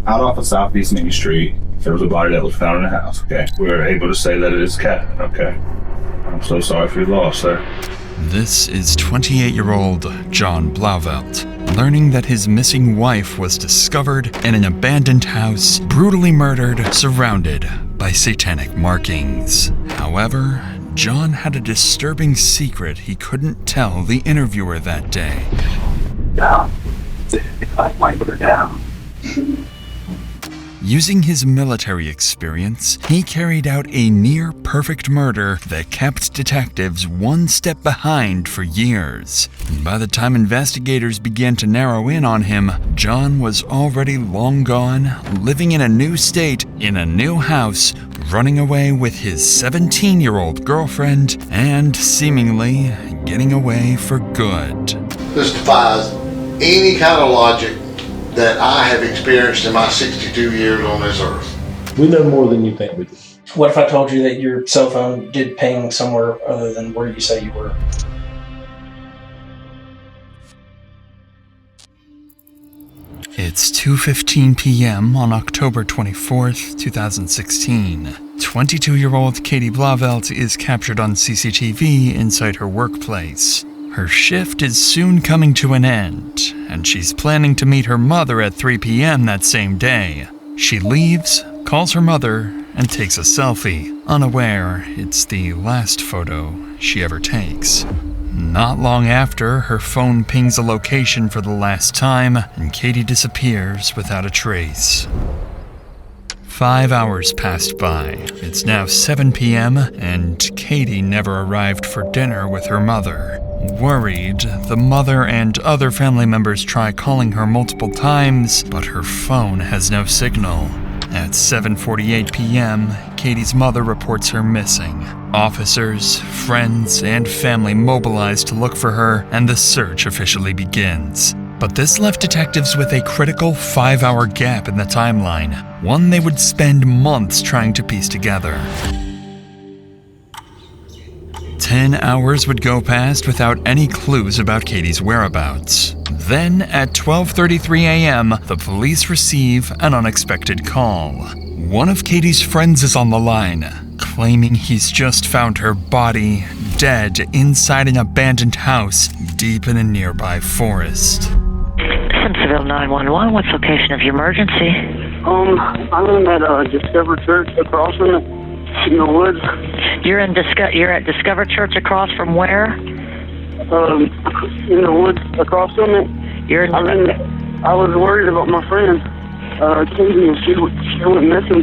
out off of Southeast Main Street, there was a body that was found in the house, okay? We were able to say that it is Cat, okay? I'm so sorry for your loss, sir. This is 28-year-old John Blauvelt, learning that his missing wife was discovered in an abandoned house, brutally murdered, surrounded by satanic markings. However, John had a disturbing secret he couldn't tell the interviewer that day. Down. If I wipe her down. Using his military experience, he carried out a near-perfect murder that kept detectives one step behind for years. And by the time investigators began to narrow in on him, John was already long gone, living in a new state, in a new house, running away with his 17-year-old girlfriend, and seemingly getting away for good. This defies any kind of logic that I have experienced in my 62 years on this earth. We know more than you think we do. What if I told you that your cell phone did ping somewhere other than where you say you were? It's 2:15 p.m. on October 24th, 2016. 22-year-old Katie Blauvelt is captured on CCTV inside her workplace. Her shift is soon coming to an end, and she's planning to meet her mother at 3 p.m. that same day. She leaves, calls her mother, and takes a selfie, unaware it's the last photo she ever takes. Not long after, her phone pings a location for the last time, and Katie disappears without a trace. 5 hours passed by. It's now 7 p.m., and Katie never arrived for dinner with her mother. Worried, the mother and other family members try calling her multiple times, but her phone has no signal. At 7:48 p.m., Katie's mother reports her missing. Officers, friends, and family mobilize to look for her, and the search officially begins. But this left detectives with a critical 5-hour gap in the timeline, one they would spend months trying to piece together. 10 hours would go past without any clues about Katie's whereabouts. Then, at 12:33 a.m., the police receive an unexpected call. One of Katie's friends is on the line, claiming he's just found her body, dead, inside an abandoned house deep in a nearby forest. Simpsonville 911, what's the location of your emergency? I'm in that Discover Church across from it, in the woods. You're at Discover Church across from where? In the woods across from it. I was worried about my friend, Katie, and she went missing.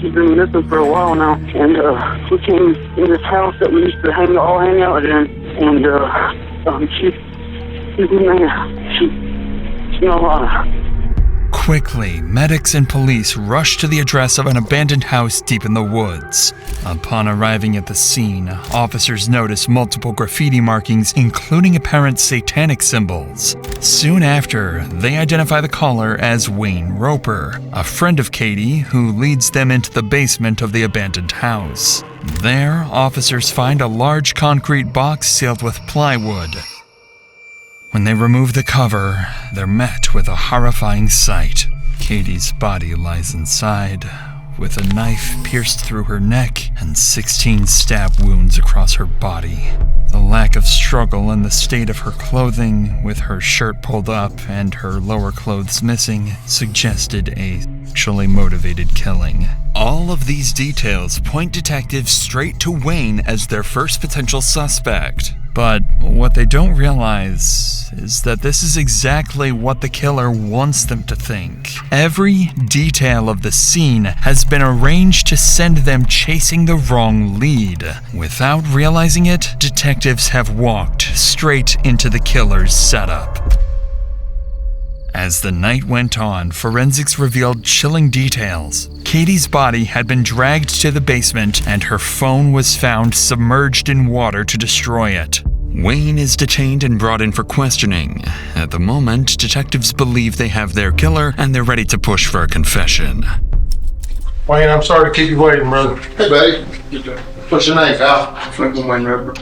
She's been missing for a while now, and we came in this house that we used to hang out in, and she's in there. She's not alive. Quickly, medics and police rush to the address of an abandoned house deep in the woods. Upon arriving at the scene, officers notice multiple graffiti markings, including apparent satanic symbols. Soon after, they identify the caller as Wayne Roper, a friend of Katie who leads them into the basement of the abandoned house. There, officers find a large concrete box sealed with plywood. When they remove the cover, they're met with a horrifying sight. Katie's body lies inside, with a knife pierced through her neck and 16 stab wounds across her body. The lack of struggle and the state of her clothing, with her shirt pulled up and her lower clothes missing, suggested a sexually motivated killing. All of these details point detectives straight to Wayne as their first potential suspect. But what they don't realize is that this is exactly what the killer wants them to think. Every detail of the scene has been arranged to send them chasing the wrong lead. Without realizing it, detectives have walked straight into the killer's setup. As the night went on, forensics revealed chilling details. Katie's body had been dragged to the basement, and her phone was found submerged in water to destroy it. Wayne is detained and brought in for questioning. At the moment, detectives believe they have their killer, and they're ready to push for a confession. Wayne, I'm sorry to keep you waiting, brother. Hey, buddy. What's your name, pal? Franklin Wayne Roper.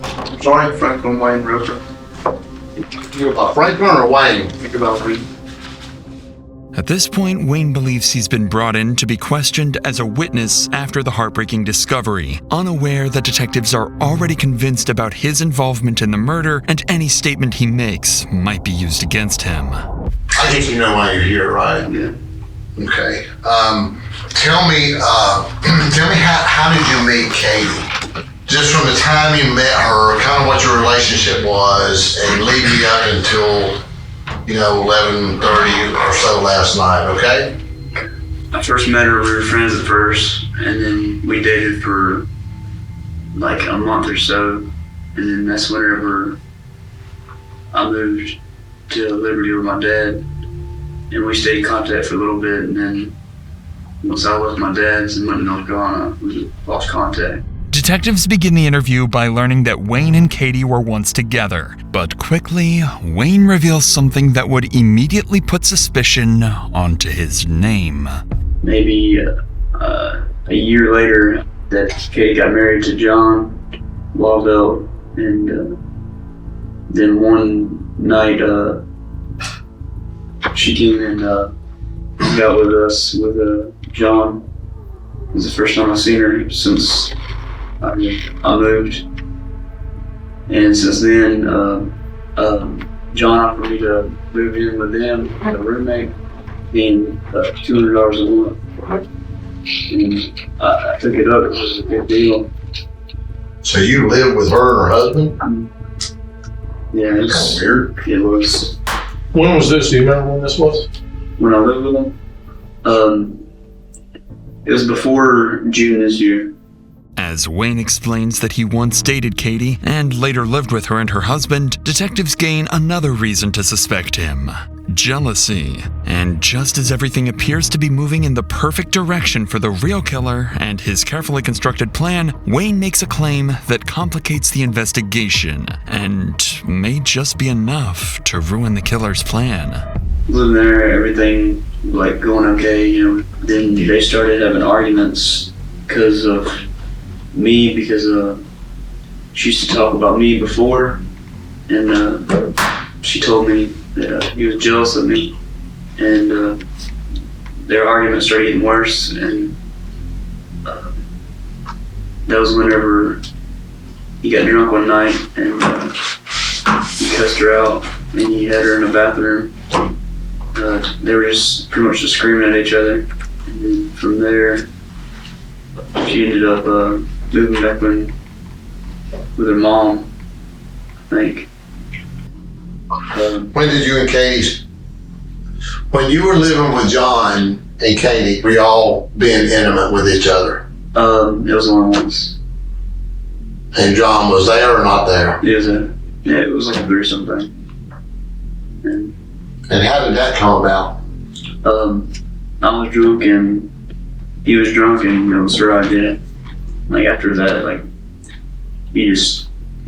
I'm sorry? Franklin Wayne Roper. Franklin or Wayne? Think about reading. At this point, Wayne believes he's been brought in to be questioned as a witness after the heartbreaking discovery, unaware that detectives are already convinced about his involvement in the murder and any statement he makes might be used against him. I think you know why you're here, right? Yeah. Okay. Tell me how did you meet Katie? Just from the time you met her, kind of what your relationship was, and leading up until 11:30 or so last night, okay? I first met her, we were friends at first, and then we dated for like a month or so, and then that's whenever I moved to Liberty with my dad, and we stayed in contact for a little bit, and then once I left my dad's and went to North Carolina, we lost contact. Detectives begin the interview by learning that Wayne and Katie were once together, but quickly, Wayne reveals something that would immediately put suspicion onto his name. Maybe a year later, that Katie got married to John Blauvelt, and then one night she came and hung out with us with John. It was the first time I've seen her since I moved, and since then, John offered me to move in with them as a roommate, and $200 a month. And I took it up. It was a good deal. So you live with her and her husband? Yeah, That's weird. It was. When was this? Do you remember when this was? When I lived with them, it was before June this year. As Wayne explains that he once dated Katie and later lived with her and her husband, detectives gain another reason to suspect him: jealousy. And just as everything appears to be moving in the perfect direction for the real killer and his carefully constructed plan, Wayne makes a claim that complicates the investigation and may just be enough to ruin the killer's plan. Living there, everything like going okay, Then they started having arguments because of me, because she used to talk about me before, and she told me that he was jealous of me, and their arguments started getting worse, and that was whenever he got drunk one night and he cussed her out, and he had her in the bathroom. They were just pretty much just screaming at each other, and then from there she ended up moving back in with her mom, I think. When did you and Katie, when you were living with John and Katie, were y'all being intimate with each other? It was only once. And John was there or not there? It was like a threesome thing. And how did that come about? I was drunk and he was drunk, and so I did it. Like after that, he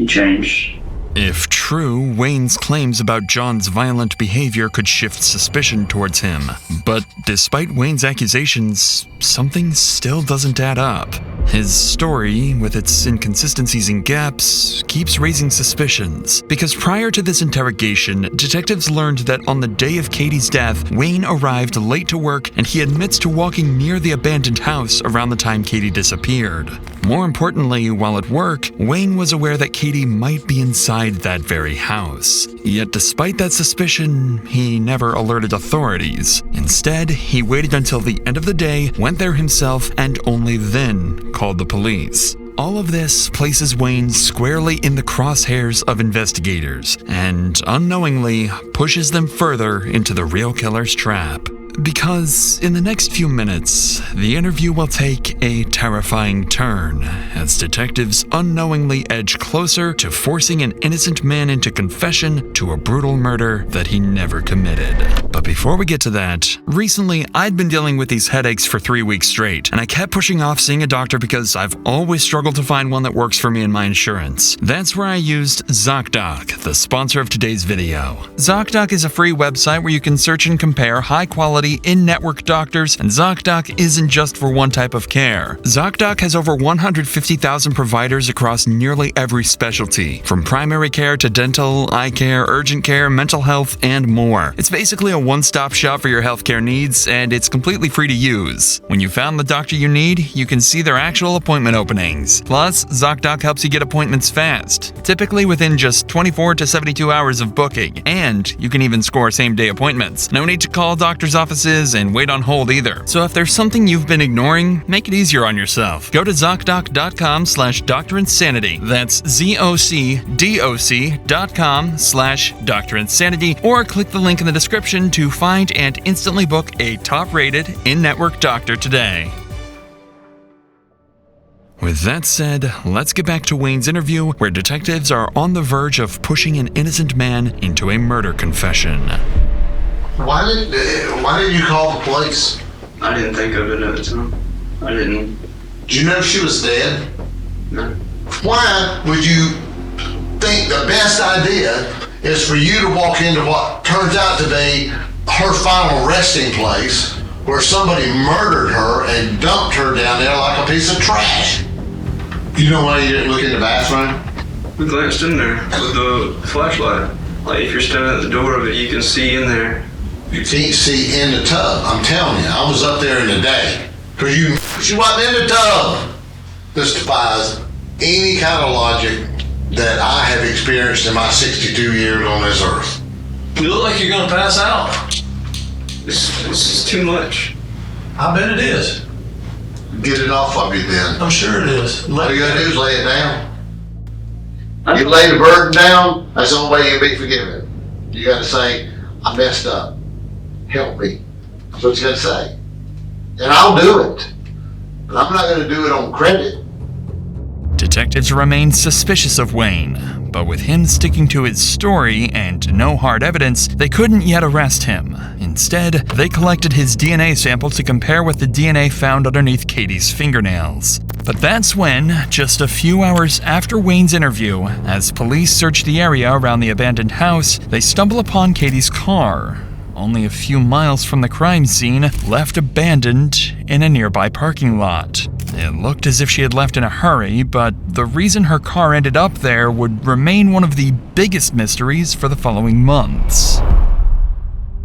changed. If true, Wayne's claims about John's violent behavior could shift suspicion towards him. But despite Wayne's accusations, something still doesn't add up. His story, with its inconsistencies and gaps, keeps raising suspicions. Because prior to this interrogation, detectives learned that on the day of Katie's death, Wayne arrived late to work, and he admits to walking near the abandoned house around the time Katie disappeared. More importantly, while at work, Wayne was aware that Katie might be inside that very house. Yet despite that suspicion, he never alerted authorities. Instead, he waited until the end of the day, went there himself, and only then called the police. All of this places Wayne squarely in the crosshairs of investigators, and unknowingly pushes them further into the real killer's trap. Because in the next few minutes, the interview will take a terrifying turn as detectives unknowingly edge closer to forcing an innocent man into confession to a brutal murder that he never committed. But before we get to that, recently I'd been dealing with these headaches for 3 weeks straight, and I kept pushing off seeing a doctor because I've always struggled to find one that works for me and my insurance. That's where I used ZocDoc, the sponsor of today's video. ZocDoc is a free website where you can search and compare high-quality quality in-network doctors, and ZocDoc isn't just for one type of care. ZocDoc has over 150,000 providers across nearly every specialty, from primary care to dental, eye care, urgent care, mental health, and more. It's basically a one-stop shop for your healthcare needs, and it's completely free to use. When you found the doctor you need, you can see their actual appointment openings. Plus, ZocDoc helps you get appointments fast, typically within just 24 to 72 hours of booking, and you can even score same-day appointments. No need to call doctor's offices and wait on hold either. So if there's something you've been ignoring, make it easier on yourself. Go to ZocDoc.com/DrInsanity. That's ZocDoc.com/DrInsanity, or click the link in the description to find and instantly book a top-rated in-network doctor today. With that said, let's get back to Wayne's interview, where detectives are on the verge of pushing an innocent man into a murder confession. Why didn't you call the police? I didn't think of it at the time. I didn't. Did you know she was dead? No. Why would you think the best idea is for you to walk into what turns out to be her final resting place, where somebody murdered her and dumped her down there like a piece of trash? You know why you didn't look in the bathroom? We glanced in there with the flashlight. Like, if you're standing at the door of it, you can see in there. You can't see in the tub. I'm telling you, I was up there in the day. Because she wasn't in the tub. This defies any kind of logic that I have experienced in my 62 years on this earth. You look like you're gonna pass out. This is too much. I bet it is. Get it off of you then. I'm sure it is. All you gotta do is lay it down. You lay the burden down, that's the only way you'll be forgiven. You gotta say, I messed up. Help me. That's what you gotta say. And I'll do it. But I'm not gonna do it on credit. Detectives remained suspicious of Wayne, but with him sticking to his story and no hard evidence, they couldn't yet arrest him. Instead, they collected his DNA sample to compare with the DNA found underneath Katie's fingernails. But that's when, just a few hours after Wayne's interview, as police search the area around the abandoned house, they stumble upon Katie's car, only a few miles from the crime scene, left abandoned in a nearby parking lot. It looked as if she had left in a hurry, but the reason her car ended up there would remain one of the biggest mysteries for the following months.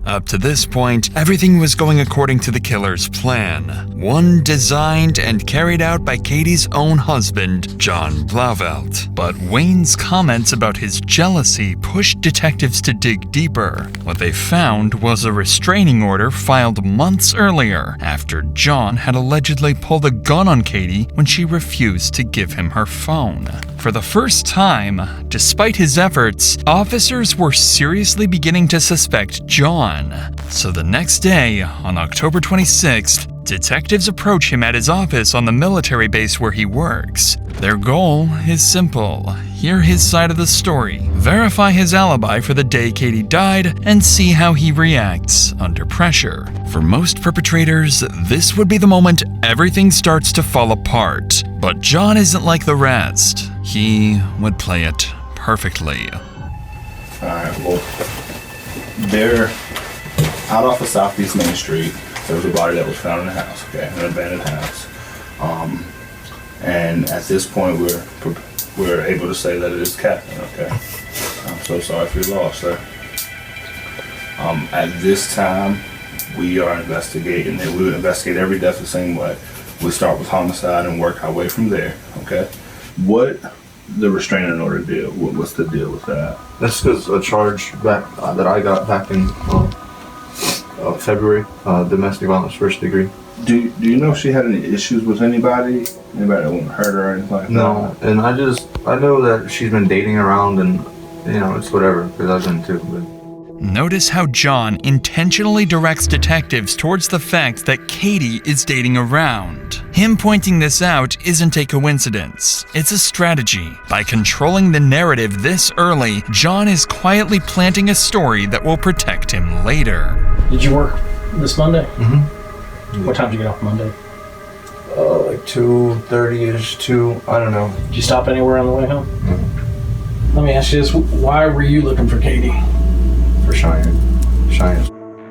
Up to this point, everything was going according to the killer's plan, one designed and carried out by Katie's own husband, John Blauvelt. But Wayne's comments about his jealousy pushed detectives to dig deeper. What they found was a restraining order filed months earlier, after John had allegedly pulled a gun on Katie when she refused to give him her phone. For the first time, despite his efforts, officers were seriously beginning to suspect John. So the next day, on October 26th, detectives approach him at his office on the military base where he works. Their goal is simple: hear his side of the story, verify his alibi for the day Katie died, and see how he reacts under pressure. For most perpetrators, this would be the moment everything starts to fall apart. But John isn't like the rest. He would play it perfectly. Alright, well, they're out off of Southeast Main Street. There was a body that was found in a house, okay, an abandoned house. And at this point, we're able to say that it is Captain, okay? I'm so sorry for your loss, sir. At this time, we are investigating, and we would investigate every death the same way. We start with homicide and work our way from there, okay? What the restraining order deal? What's the deal with that? That's because a charge back that I got back in February, domestic violence first degree. Do you know if she had any issues with anybody? Anybody that wouldn't hurt her or anything like that? No, and I know that she's been dating around, and you know, it's whatever, because I've been too. But Notice how John intentionally directs detectives towards the fact that Katie is dating around. Him pointing this out isn't a coincidence. It's a strategy. By controlling the narrative this early, John is quietly planting a story that will protect him later. Did you work this Monday? Mm-hmm. What time did you get off Monday? Like 2:30ish, I don't know. Did you stop anywhere on the way home? Mm-hmm. Let me ask you this: why were you looking for Katie? For Cheyenne.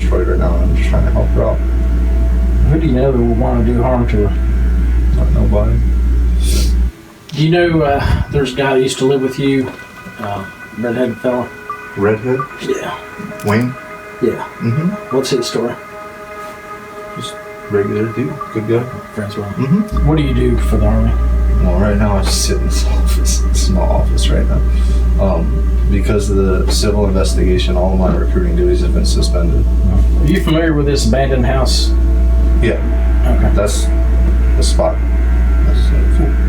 Detroit right now, and I'm just trying to help her out. Who do you know that would want to do harm to her? Not nobody. Do you know there's a guy that used to live with you, redheaded fella? Redhead? Yeah. Wayne? Yeah. Mm-hmm. What's his story? Just regular dude. Good guy. Friends with him. Mm-hmm. What do you do for the Army? Well, right now I just sit in this office, small office right now. Because of the civil investigation, all of my recruiting duties have been suspended. Are you familiar with this abandoned house? Yeah. Okay. That's the spot.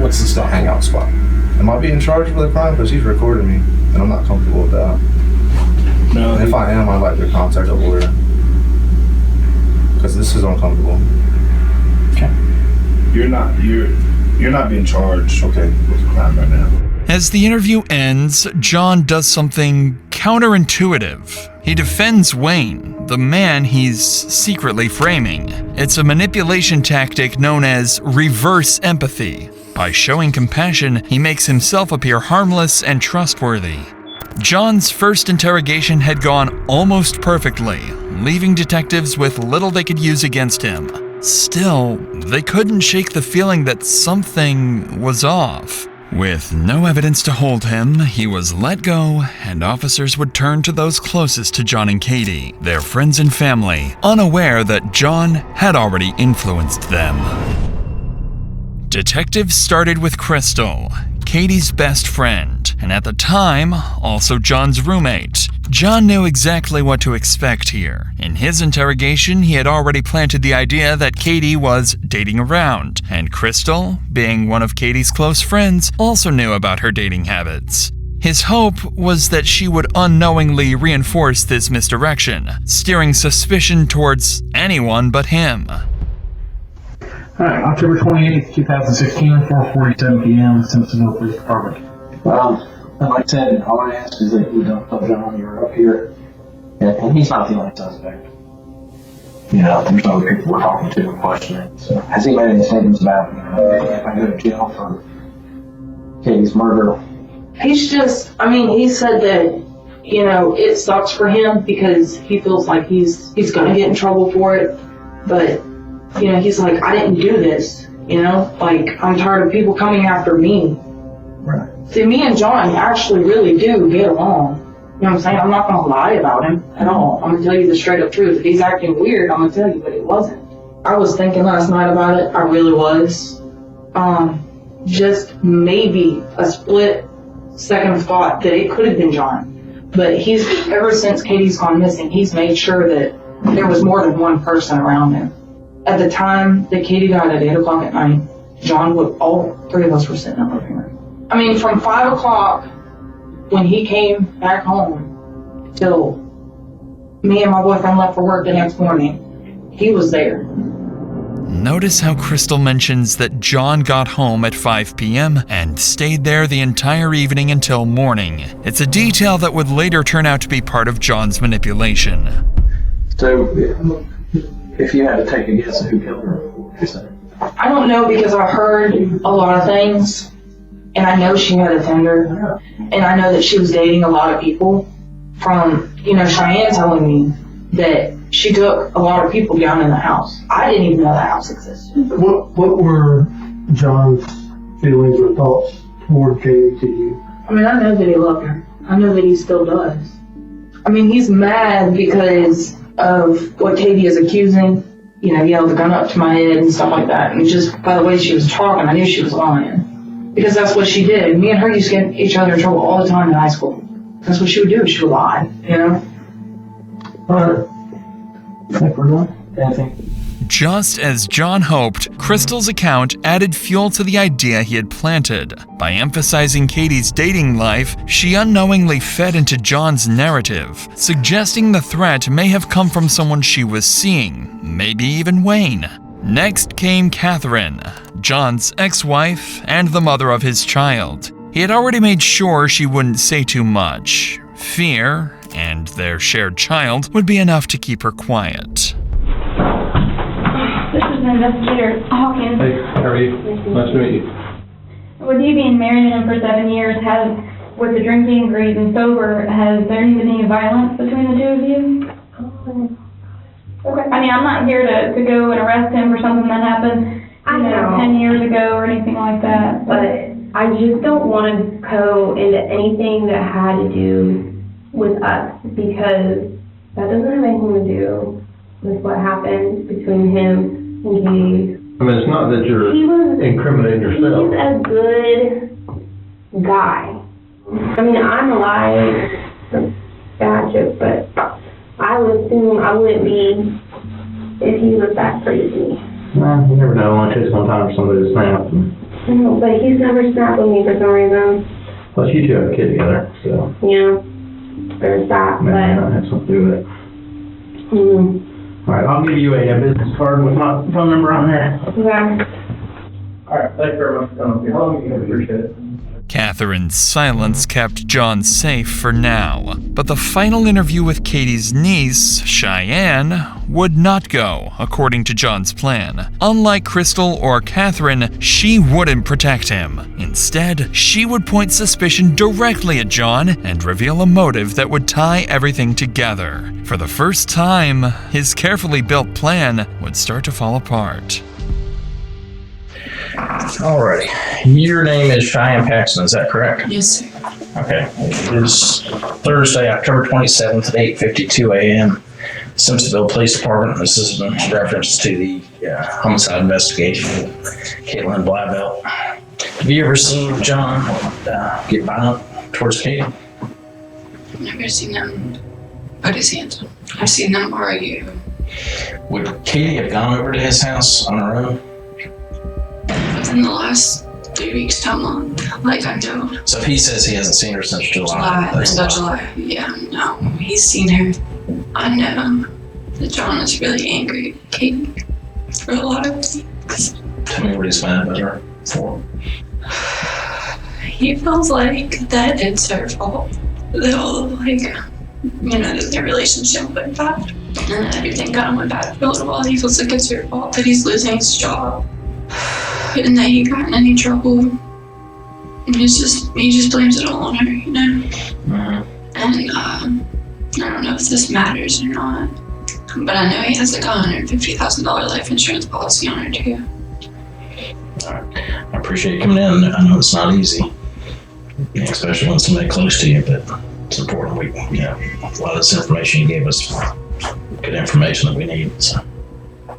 What's the spot? Hangout spot. Am I being charged with a crime? Because he's recording me, and I'm not comfortable with that. No. And if I am, I'd like to contact a lawyer. Because this is uncomfortable. Okay. You're not being charged, okay, with a crime right now. As the interview ends, John does something counterintuitive. He defends Wayne, the man he's secretly framing. It's a manipulation tactic known as reverse empathy. By showing compassion, he makes himself appear harmless and trustworthy. John's first interrogation had gone almost perfectly, leaving detectives with little they could use against him. Still, they couldn't shake the feeling that something was off. With no evidence to hold him, he was let go, and officers would turn to those closest to John and Katie, their friends and family, unaware that John had already influenced them. Detectives started with Crystal, Katie's best friend, and at the time, also John's roommate. John knew exactly what to expect here. In his interrogation, he had already planted the idea that Katie was dating around, and Crystal, being one of Katie's close friends, also knew about her dating habits. His hope was that she would unknowingly reinforce this misdirection, steering suspicion towards anyone but him. Alright, October 28th, 2016, 4:47 p.m., Simpsonville Police Department. Like I said, all I ask is that you don't tell John you're up here, and he's not the only suspect. You know, there's other people we're talking to and questioning. So, has he made any statements about, if I go to jail for Katie's murder? He's just, he said that, it sucks for him because he feels like he's gonna get in trouble for it, but he's like, I didn't do this, I'm tired of people coming after me. Right. See, me and John actually really do get along. You know what I'm saying? I'm not gonna lie about him at all. I'm gonna tell you the straight up truth. If he's acting weird, I'm gonna tell you, but it wasn't. I was thinking last night about it, I really was. Just maybe a split second thought that it could have been John. But ever since Katie's gone missing, he's made sure that there was more than one person around him. At the time that Katie died at 8 o'clock at night, all three of us were sitting in the living room. From 5 o'clock when he came back home till me and my boyfriend left for work the next morning, he was there. Notice how Crystal mentions that John got home at 5 p.m. and stayed there the entire evening until morning. It's a detail that would later turn out to be part of John's manipulation. So, if you had to take a guess at who killed her, what would you say? I don't know because I heard a lot of things, and I know she had a Tinder, and I know that she was dating a lot of people. From, Cheyenne telling me that she took a lot of people down in the house. I didn't even know the house existed. What were John's feelings or thoughts toward Katie to you? I know that he loved her. I know that he still does. He's mad because of what Katie is accusing. He held the gun up to my head and stuff like that. And just by the way she was talking, I knew she was lying. Because that's what she did. Me and her used to get each other in trouble all the time in high school. That's what she would do. She would lie, Alright. I think we're done. Anything? Just as John hoped, Crystal's account added fuel to the idea he had planted. By emphasizing Katie's dating life, she unknowingly fed into John's narrative, suggesting the threat may have come from someone she was seeing, maybe even Wayne. Next came Catherine, John's ex-wife and the mother of his child. He had already made sure she wouldn't say too much. Fear, and their shared child, would be enough to keep her quiet. This is Investigator Hawkins. Hey, how are you? Nice to meet you. With you being married to him for 7 years, with the drinking, greed, and sober, has there been any violence between the two of you? Okay. I mean, I'm not here to go and arrest him for something that happened, I know. 10 years ago or anything like that. But I just don't want to go into anything that had to do with us, because that doesn't have anything to do with what happened between him and Katie. I mean, it's not that you're incriminating yourself. He's a good guy. I mean, I'm alive, bad joke, but I would assume I wouldn't be if he was that crazy. Well, you never know. It only takes one time for somebody to snap. No, but he's never snapped with me for some reason. Plus, you two have a kid together, so Yeah, there's that, maybe but... that has something to do with it. Mm-hmm. All right, I'll give you a business card with my phone number on there. Yeah. All right, thank you very much for coming up here. I appreciate it. Catherine's silence kept John safe for now, but the final interview with Katie's niece, Cheyenne, would not go according to John's plan. Unlike Crystal or Catherine, she wouldn't protect him. Instead, she would point suspicion directly at John and reveal a motive that would tie everything together. For the first time, his carefully built plan would start to fall apart. Alrighty. Your name is Cheyenne Paxton, is that correct? Yes, sir. Okay. It is Thursday, October 27th at 8:52 a.m. Simpsonville Police Department. This is in reference to the homicide investigation of John Blauvelt. Have you ever seen John get violent towards Katie? I've never seen him put his hands on. I've seen them argue. Would Katie have gone over to his house on her own? Within the last 3 weeks to a month, like I know. So if he says he hasn't seen her since July. July. Yeah, no, he's seen her. I know that John is really angry at Katie for a lot of things. Tell me what he's mad about her for. He feels like that it's her fault. That all, that their relationship went bad. And that everything kind of went bad for a little while. He feels like it's her fault that he's losing his job. And that he got in any trouble. And he just blames it all on her, Mm-hmm. And I don't know if this matters or not, but I know he has like a $150,000 life insurance policy on her too. All right. I appreciate you coming in. I know it's not easy, especially when somebody close to you, but it's important. A lot of this information you gave us, good information that we need. So.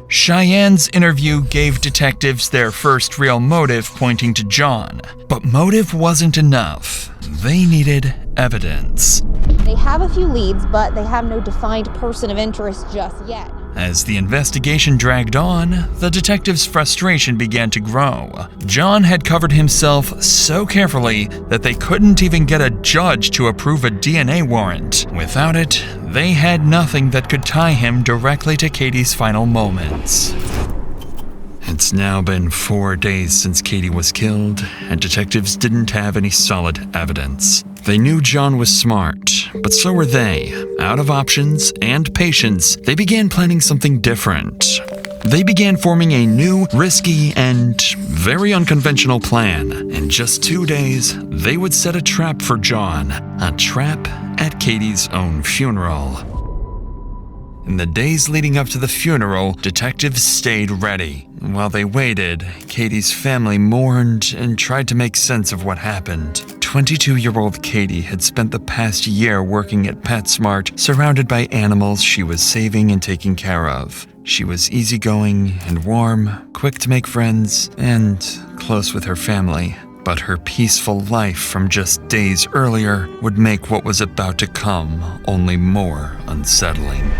Cheyenne's interview gave detectives their first real motive pointing to John. But motive wasn't enough. They needed evidence. They have a few leads, but they have no defined person of interest just yet. As the investigation dragged on, the detectives' frustration began to grow. John had covered himself so carefully that they couldn't even get a judge to approve a DNA warrant. Without it, they had nothing that could tie him directly to Katie's final moments. It's now been 4 days since Katie was killed, and detectives didn't have any solid evidence. They knew John was smart, but so were they. Out of options and patience, they began planning something different. They began forming a new, risky, and very unconventional plan. In just 2 days, they would set a trap for John. A trap at Katie's own funeral. In the days leading up to the funeral, detectives stayed ready. While they waited, Katie's family mourned and tried to make sense of what happened. 22-year-old Katie had spent the past year working at PetSmart, surrounded by animals she was saving and taking care of. She was easygoing and warm, quick to make friends, and close with her family. But her peaceful life from just days earlier would make what was about to come only more unsettling.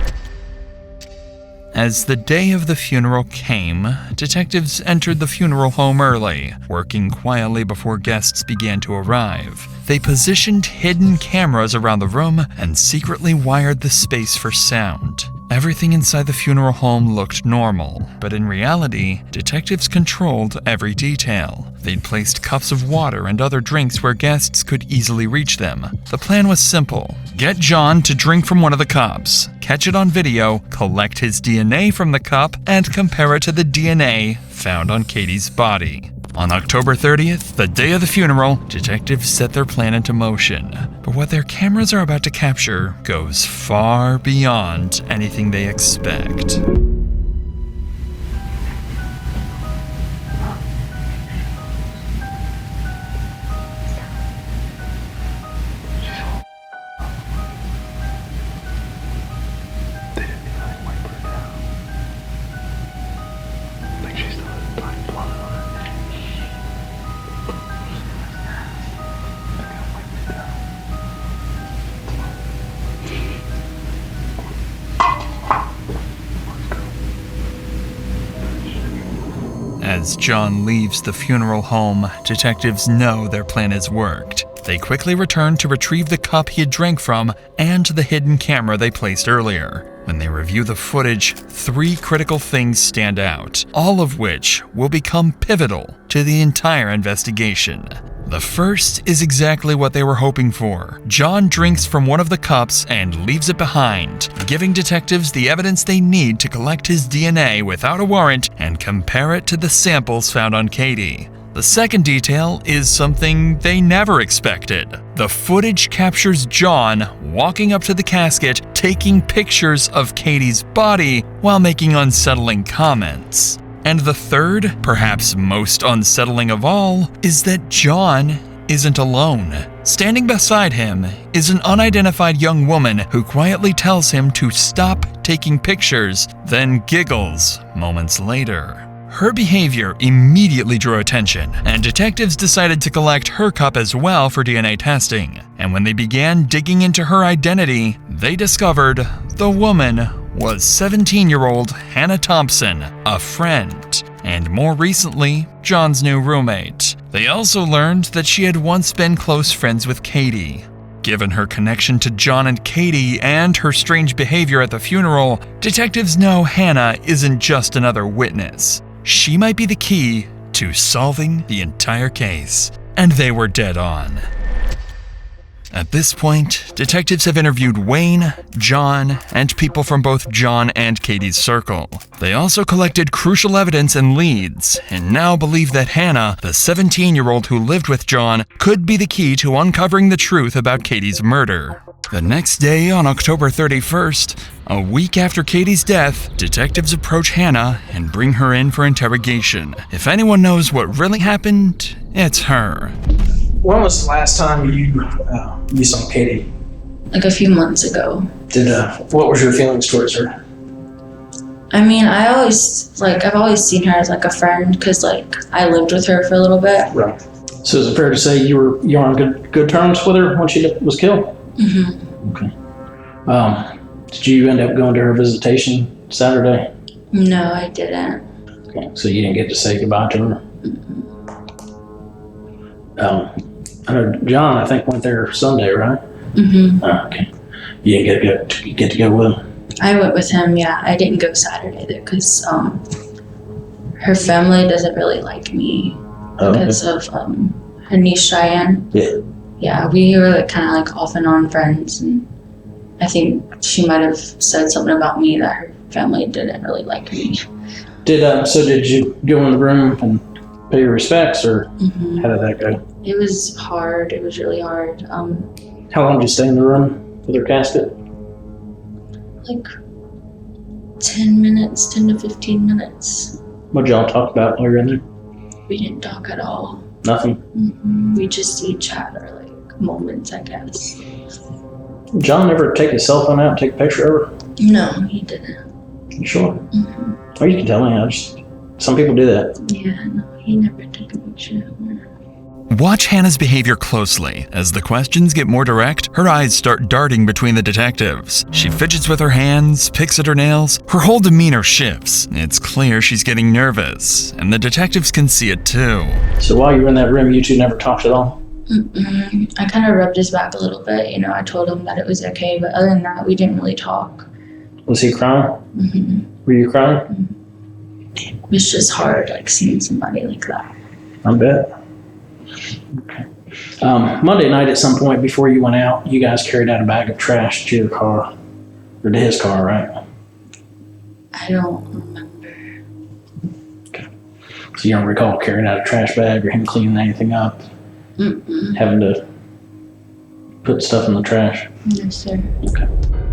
As the day of the funeral came, detectives entered the funeral home early, working quietly before guests began to arrive. They positioned hidden cameras around the room and secretly wired the space for sound. Everything inside the funeral home looked normal, but in reality, detectives controlled every detail. They'd placed cups of water and other drinks where guests could easily reach them. The plan was simple. Get John to drink from one of the cups, catch it on video, collect his DNA from the cup, and compare it to the DNA found on Katie's body. On October 30th, the day of the funeral, detectives set their plan into motion. But what their cameras are about to capture goes far beyond anything they expect. As John leaves the funeral home, detectives know their plan has worked. They quickly return to retrieve the cup he had drank from and the hidden camera they placed earlier. When they review the footage, 3 critical things stand out, all of which will become pivotal to the entire investigation. The first is exactly what they were hoping for. John drinks from one of the cups and leaves it behind, giving detectives the evidence they need to collect his DNA without a warrant and compare it to the samples found on Katie. The second detail is something they never expected. The footage captures John walking up to the casket, taking pictures of Katie's body while making unsettling comments. And the third, perhaps most unsettling of all, is that John isn't alone. Standing beside him is an unidentified young woman who quietly tells him to stop taking pictures, then giggles moments later. Her behavior immediately drew attention, and detectives decided to collect her cup as well for DNA testing. And when they began digging into her identity, they discovered the woman was 17-year-old Hannah Thompson, a friend, and more recently, John's new roommate. They also learned that she had once been close friends with Katie. Given her connection to John and Katie and her strange behavior at the funeral, detectives know Hannah isn't just another witness. She might be the key to solving the entire case. And they were dead on. At this point, detectives have interviewed Wayne, John, and people from both John and Katie's circle. They also collected crucial evidence and leads, and now believe that Hannah, the 17-year-old who lived with John, could be the key to uncovering the truth about Katie's murder. The next day, on October 31st, a week after Katie's death, detectives approach Hannah and bring her in for interrogation. If anyone knows what really happened, it's her. When was the last time you saw Katie? Like a few months ago. What was your feelings towards her? I mean, I've always seen her as like a friend because like I lived with her for a little bit. Right. So is it fair to say you were on good terms with her when she was killed? Mm-hmm. Okay. Did you end up going to her visitation Saturday? No, I didn't. Okay. So you didn't get to say goodbye to her? I know John, I think, went there Sunday, right? Mm-hmm. Okay. You didn't get to go with him? I went with him, yeah. I didn't go Saturday though because her family doesn't really like me because of her niece Cheyenne. Yeah. Yeah, we were kind of like off and on friends, and I think she might have said something about me that her family didn't really like me. Did you go in the room and pay your respects, or how did that go? It was hard. It was really hard. How long did you stay in the room with her casket? Like 10 to 15 minutes. What did y'all talk about while you were in there? We didn't talk at all. Nothing? We just each had our like moments, I guess. John never take his cell phone out and take a picture of her? No, he didn't. You sure? Or you can tell me. Some people do that. Yeah, no, he never took a picture of her. Watch Hannah's behavior closely. As the questions get more direct, her eyes start darting between the detectives. She fidgets with her hands, picks at her nails. Her whole demeanor shifts. It's clear she's getting nervous, and the detectives can see it too. So while you were in that room, you two never talked at all? I kind of rubbed his back a little bit. You know, I told him that it was okay, but other than that, we didn't really talk. Was he crying? Were you crying? It was just hard, like, seeing somebody like that. I bet. Okay. Monday night at some point before you went out, you guys carried out a bag of trash to your car, or to his car, right? I don't remember. Okay. So you don't recall carrying out a trash bag or him cleaning anything up? Having to put stuff in the trash? No, sir. Okay.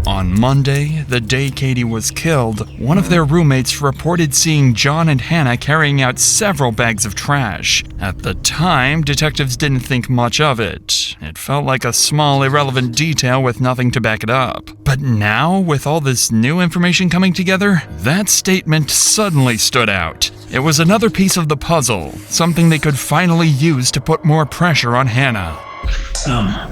On Monday, the day Katie was killed, one of their roommates reported seeing John and Hannah carrying out several bags of trash. At the time, detectives didn't think much of it. It felt like a small, irrelevant detail with nothing to back it up. But now, with all this new information coming together, that statement suddenly stood out. It was another piece of the puzzle, something they could finally use to put more pressure on Hannah.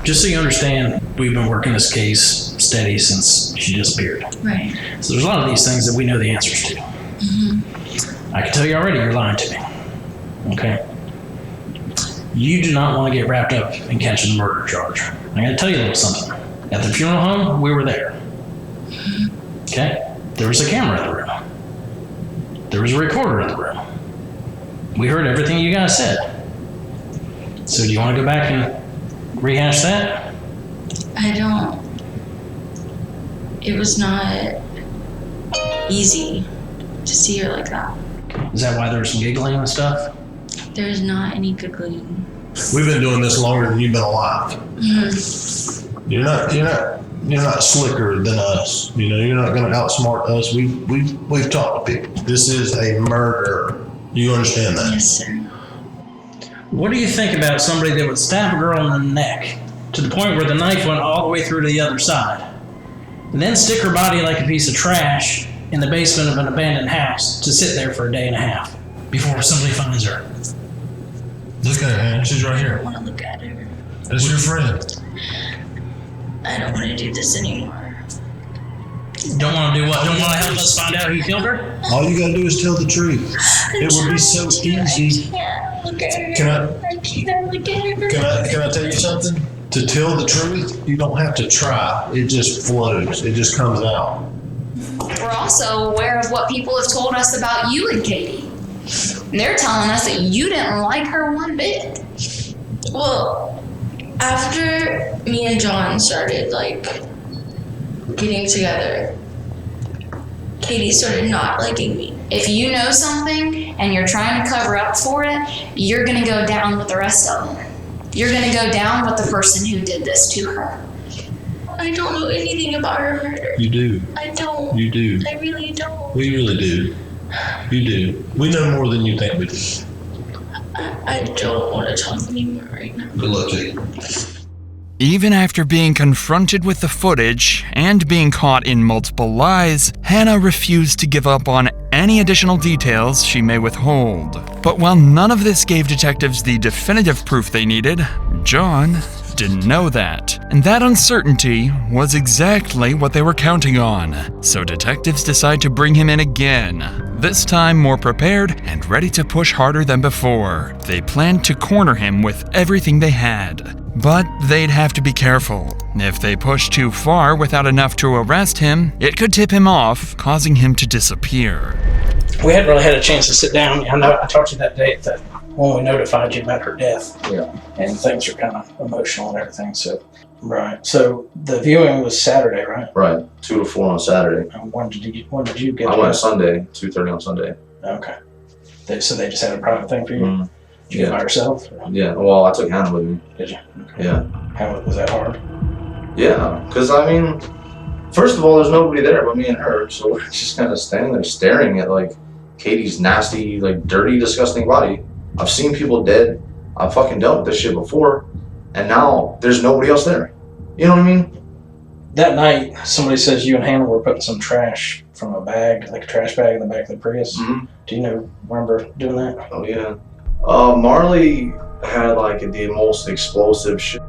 Just so you understand, we've been working this case steady since she disappeared. Right. So there's a lot of these things that we know the answers to. I can tell you already, you're lying to me. Okay? You do not want to get wrapped up in catching the murder charge. I gotta tell you a little something. At the funeral home, we were there. Okay? There was a camera in the room. There was a recorder in the room. We heard everything you guys said. So do you want to go back and rehash that? I don't. It was not easy to see her like that. Is that why there was some giggling and stuff? There's not any giggling. We've been doing this longer than you've been alive. You're not slicker than us. You know, you're not going to outsmart us. We've talked to people. This is a murder. You understand that? Yes, sir. What do you think about somebody that would stab a girl in the neck to the point where the knife went all the way through to the other side, and then stick her body like a piece of trash in the basement of an abandoned house to sit there for a day and a half before somebody finds her? Look at her, man. She's right I here. don't want to look at her. That's your friend. I don't want to do this anymore. Don't want to do what? Don't want to help us find out who killed her? All you gotta do is tell the truth. It would be so easy. Look at her. Can I can't look at her. Can I tell you something? To tell the truth, you don't have to try. It just flows. It just comes out. We're also aware of what people have told us about you and Katie. And they're telling us that you didn't like her one bit. Well, after me and John started, getting together, Katie started not liking me. If you know something and you're trying to cover up for it, you're gonna go down with the rest of them. You're gonna go down with the person who did this to her. I don't know anything about her murder. You do. I don't. You do. I really don't. We really do. You do. We know more than you think we do. I don't want to talk anymore right now. Good luck to you. Even after being confronted with the footage and being caught in multiple lies, Hannah refused to give up on any additional details she may withhold. But while none of this gave detectives the definitive proof they needed, John didn't know that. And that uncertainty was exactly what they were counting on. So detectives decide to bring him in again, this time more prepared and ready to push harder than before. They planned to corner him with everything they had. But they'd have to be careful. If they pushed too far without enough to arrest him, it could tip him off, causing him to disappear. We hadn't really had a chance to sit down. I know I talked to you that day when we notified you about her death. Yeah. And things are kind of emotional and everything. So, right. So the viewing was Saturday, right? Right. 2 to 4 on Saturday. When did you get? I went Sunday, 2:30 on Sunday. Okay. So they just had a private thing for you. Mm-hmm. Did you go by yourself? Yeah. Well, I took Hannah with me. Did you? Okay. Yeah. How was that hard? Yeah, because I mean, first of all, there's nobody there but me and her, so we're just kind of standing there staring at Katie's nasty, dirty, disgusting body. I've seen people dead. I've fucking dealt with this shit before, and now there's nobody else there. You know what I mean? That night, somebody says you and Hannah were putting some trash from a bag, like a trash bag in the back of the Prius. Mm-hmm. Do you remember doing that? Oh yeah. Marley had the most explosive shit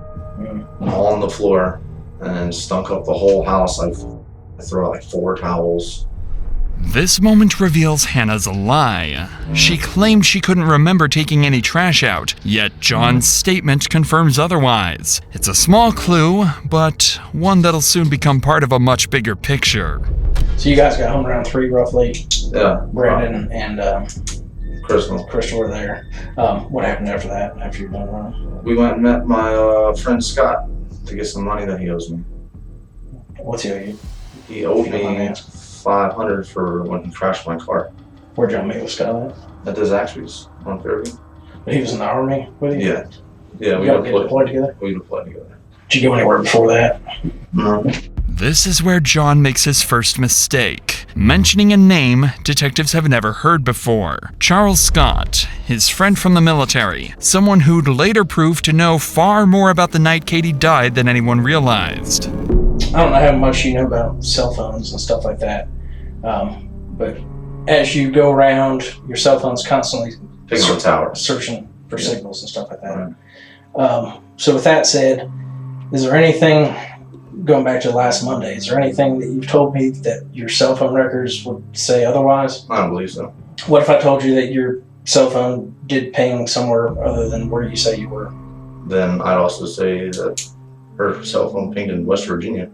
on the floor and stunk up the whole house. I threw out 4 towels. This moment reveals Hannah's a lie. She claimed she couldn't remember taking any trash out, yet John's statement confirms otherwise. It's a small clue, but one that'll soon become part of a much bigger picture. So you guys got home around 3 roughly. Yeah. Brandon and Crystal were there. What happened after that, after you're done running? We went and met my friend Scott to get some money that he owes me. What's he owe you? He owed me $500 for when he crashed my car. Where John meet with Scott At the Zaxby's on Fairview. But he was in the Army with you? Yeah. Yeah, You all get deployed together? We deployed together. Did you go anywhere before that? No. This is where John makes his first mistake, mentioning a name detectives have never heard before. Charles Scott, his friend from the military, someone who'd later prove to know far more about the night Katie died than anyone realized. I don't know how much you know about cell phones and stuff like that, but as you go around, your cell phone's constantly Picking up the tower. searching for signals and stuff like that. So with that said, is there anything, going back to last Monday, is there anything that you've told me that your cell phone records would say otherwise? I don't believe so. What if I told you that your cell phone did ping somewhere other than where you say you were? Then I'd also say that her cell phone pinged in West Virginia.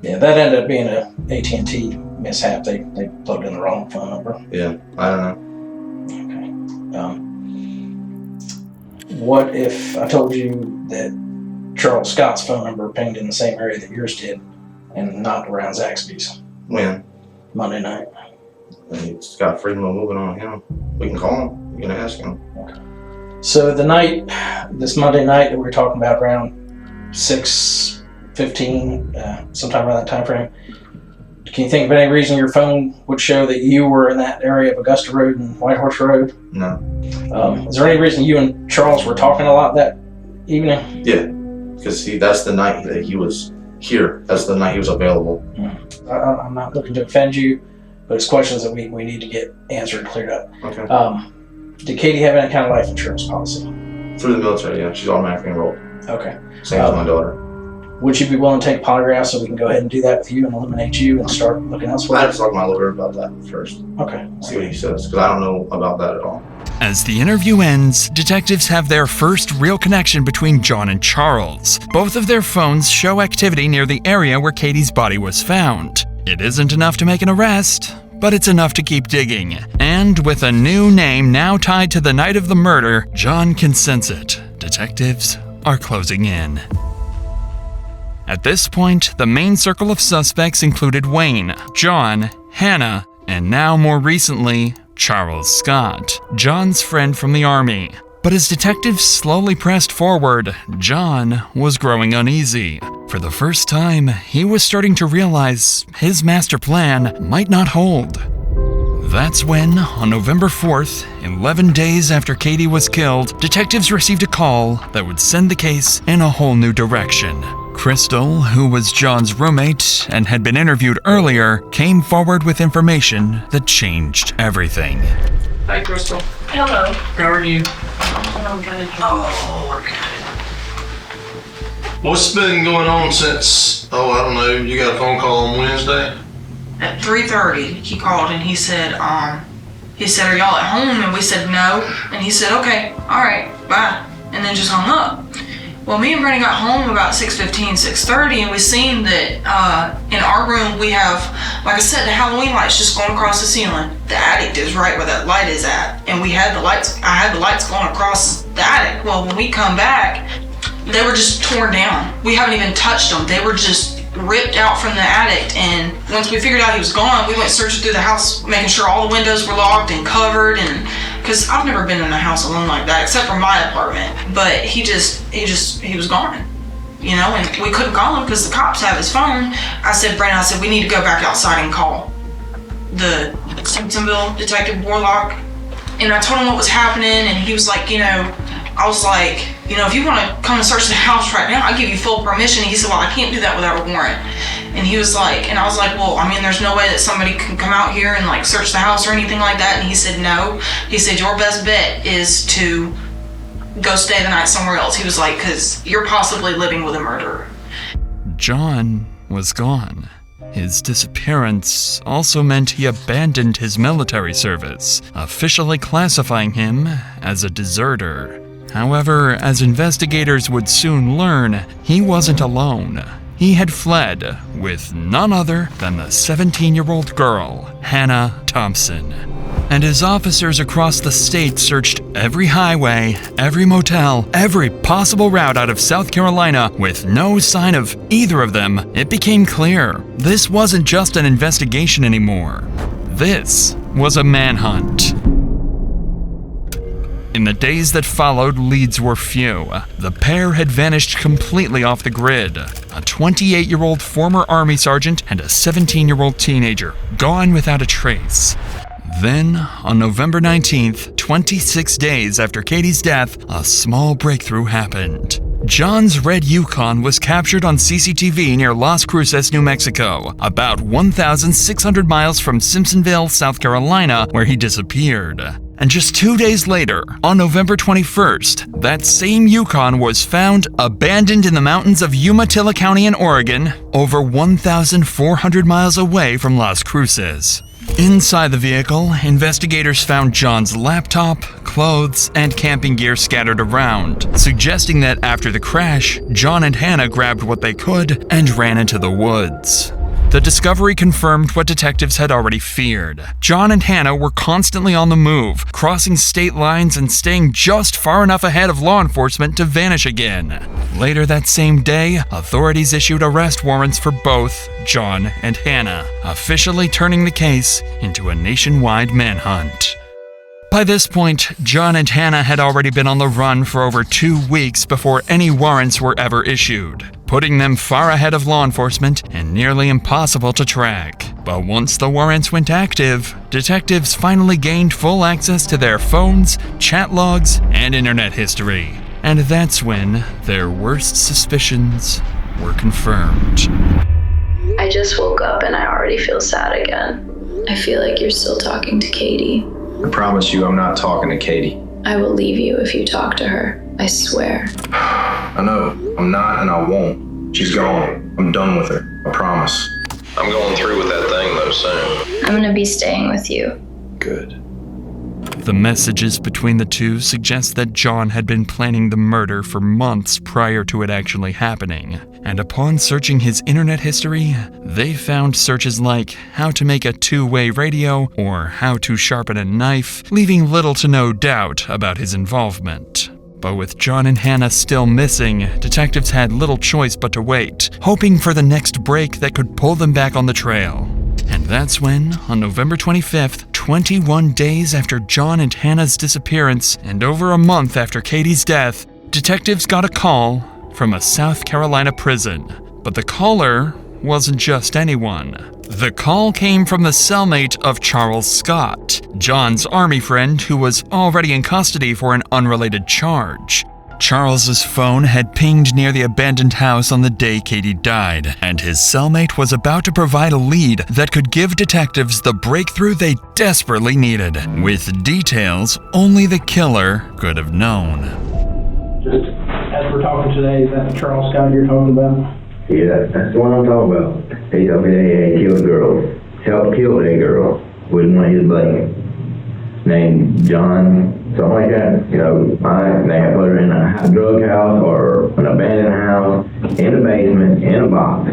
Yeah, that ended up being a AT&T mishap. They plugged in the wrong phone number. Yeah, I don't know. Okay. What if I told you that Charles Scott's phone number pinged in the same area that yours did and not around Zaxby's? When? Monday night. He's got freedom of moving on him. We can call him. You can ask him. Okay. So the night, this Monday night that we were talking about around 6:15, sometime around that time frame, can you think of any reason your phone would show that you were in that area of Augusta Road and Whitehorse Road? No. Is there any reason you and Charles were talking a lot that evening? Yeah, because that's the night that he was here. That's the night he was available. I'm not looking to offend you, but it's questions that we need to get answered and cleared up. Okay. Did Katie have any kind of life insurance policy? Through the military, yeah. She's automatically enrolled. Okay. Same as my daughter. Would you be willing to take polygraph so we can go ahead and do that with you and eliminate you and start looking elsewhere? I have to talk to my lawyer about that first. Okay. See what he says, because I don't know about that at all. As the interview ends, detectives have their first real connection between John and Charles. Both of their phones show activity near the area where Katie's body was found. It isn't enough to make an arrest, but it's enough to keep digging. And with a new name now tied to the night of the murder, John can sense it. Detectives are closing in. At this point, the main circle of suspects included Wayne, John, Hannah, and now more recently, Charles Scott, John's friend from the Army. But as detectives slowly pressed forward, John was growing uneasy. For the first time, he was starting to realize his master plan might not hold. That's when, on November 4th, 11 days after Katie was killed, detectives received a call that would send the case in a whole new direction. Crystal, who was John's roommate and had been interviewed earlier, came forward with information that changed everything. Hi, Crystal. Hello. How are you? I'm good. Oh, we're good. What's been going on since, I don't know, you got a phone call on Wednesday? At 3:30, he called and he said, are y'all at home? And we said no. And he said, okay, all right, bye. And then just hung up. Well, me and Brandon got home about 6:15, 6:30, and we seen that in our room we have, like I said, the Halloween lights just going across the ceiling. The attic is right where that light is at, and I had the lights going across the attic. Well, when we come back, they were just torn down. We haven't even touched them. They were just ripped out from the attic, and once we figured out he was gone, we went searching through the house, making sure all the windows were locked and covered, and because I've never been in a house alone like that, except for my apartment. But he was gone, you know, and we couldn't call him because the cops have his phone. I said, Brandon, we need to go back outside and call the Simpsonville Detective Warlock. And I told him what was happening, and he was like, I was like, if you want to come and search the house right now, I'll give you full permission. And he said, well, I can't do that without a warrant. And he was like, and I was like, well, there's no way that somebody can come out here and like search the house or anything like that. And he said, no. He said, your best bet is to go stay the night somewhere else. He was like, because you're possibly living with a murderer. John was gone. His disappearance also meant he abandoned his military service, officially classifying him as a deserter. However, as investigators would soon learn, he wasn't alone. He had fled with none other than the 17-year-old girl, Hannah Thompson. And as officers across the state searched every highway, every motel, every possible route out of South Carolina with no sign of either of them, it became clear this wasn't just an investigation anymore. This was a manhunt. In the days that followed, leads were few. The pair had vanished completely off the grid. A 28-year-old former Army sergeant and a 17-year-old teenager, gone without a trace. Then, on November 19th, 26 days after Katie's death, a small breakthrough happened. John's red Yukon was captured on CCTV near Las Cruces, New Mexico, about 1,600 miles from Simpsonville, South Carolina, where he disappeared. And just 2 days later, on November 21st, that same Yukon was found abandoned in the mountains of Umatilla County in Oregon, over 1,400 miles away from Las Cruces. Inside the vehicle, investigators found John's laptop, clothes, and camping gear scattered around, suggesting that after the crash, John and Hannah grabbed what they could and ran into the woods. The discovery confirmed what detectives had already feared. John and Hannah were constantly on the move, crossing state lines and staying just far enough ahead of law enforcement to vanish again. Later that same day, authorities issued arrest warrants for both John and Hannah, officially turning the case into a nationwide manhunt. By this point, John and Hannah had already been on the run for over 2 weeks before any warrants were ever issued, putting them far ahead of law enforcement and nearly impossible to track. But once the warrants went active, detectives finally gained full access to their phones, chat logs, and internet history. And that's when their worst suspicions were confirmed. I just woke up and I already feel sad again. I feel like you're still talking to Katie. I promise you I'm not talking to Katie. I will leave you if you talk to her. I swear. I know. I'm not and I won't. She's gone. I'm done with her. I promise. I'm going through with that thing though soon. I'm gonna be staying with you. Good. The messages between the two suggest that John had been planning the murder for months prior to it actually happening. And upon searching his internet history, they found searches like how to make a two-way radio or how to sharpen a knife, leaving little to no doubt about his involvement. But with John and Hannah still missing, detectives had little choice but to wait, hoping for the next break that could pull them back on the trail. And that's when, on November 25th, 21 days after John and Hannah's disappearance and over a month after Katie's death, detectives got a call from a South Carolina prison. But the caller wasn't just anyone. The call came from the cellmate of Charles Scott, John's Army friend who was already in custody for an unrelated charge. Charles's phone had pinged near the abandoned house on the day Katie died, and his cellmate was about to provide a lead that could give detectives the breakthrough they desperately needed, with details only the killer could have known. Just as we're talking today, is that the Charles Scott you're talking about? Yeah, that's the one I'm talking about. He told me they had killed a girl, helped kill a girl with one of his buddies named John, something like that. You know, they had put her in a drug house or an abandoned house, in a basement, in a box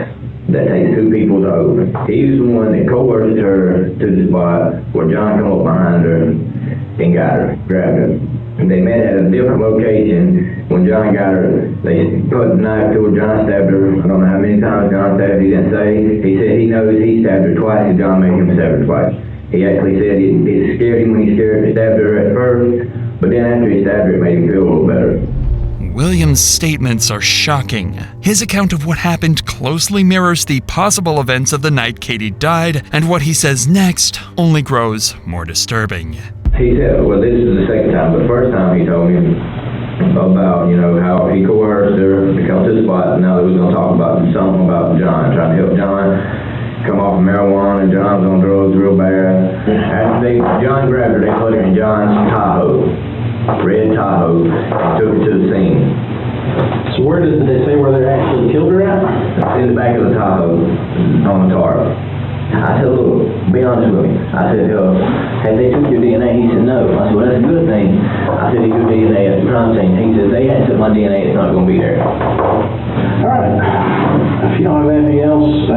that takes 2 people to open. He was the one that coerced her to the spot where John came up behind her and got her, grabbed her. And they met at a different location. When John got her, they put a knife to her. John stabbed her. I don't know how many times John stabbed her. He didn't say. He said he knows he stabbed her twice and John made him stab her twice. He actually said it scared him when he stabbed her at first, but then after he stabbed her, it made him feel a little better. William's statements are shocking. His account of what happened closely mirrors the possible events of the night Katie died, and what he says next only grows more disturbing. He said, well, this is the second time, but the first time he told me about, you know, how he coerced her to come to the spot, and now they was going to talk about something about John, trying to help John come off of marijuana, and John's on drugs real bad. After John grabbed her, they put her in John's Tahoe, red Tahoe, and took her to the scene. So where did they say where they actually killed her at? In the back of the Tahoe, on the tarp. I said, look, be honest with me. I said, have they took your DNA? He said, no. I said, well, that's a good thing. I said, your DNA at the crime scene. He said, they had took my DNA, it's not going to be there. All right. If you don't have anything else,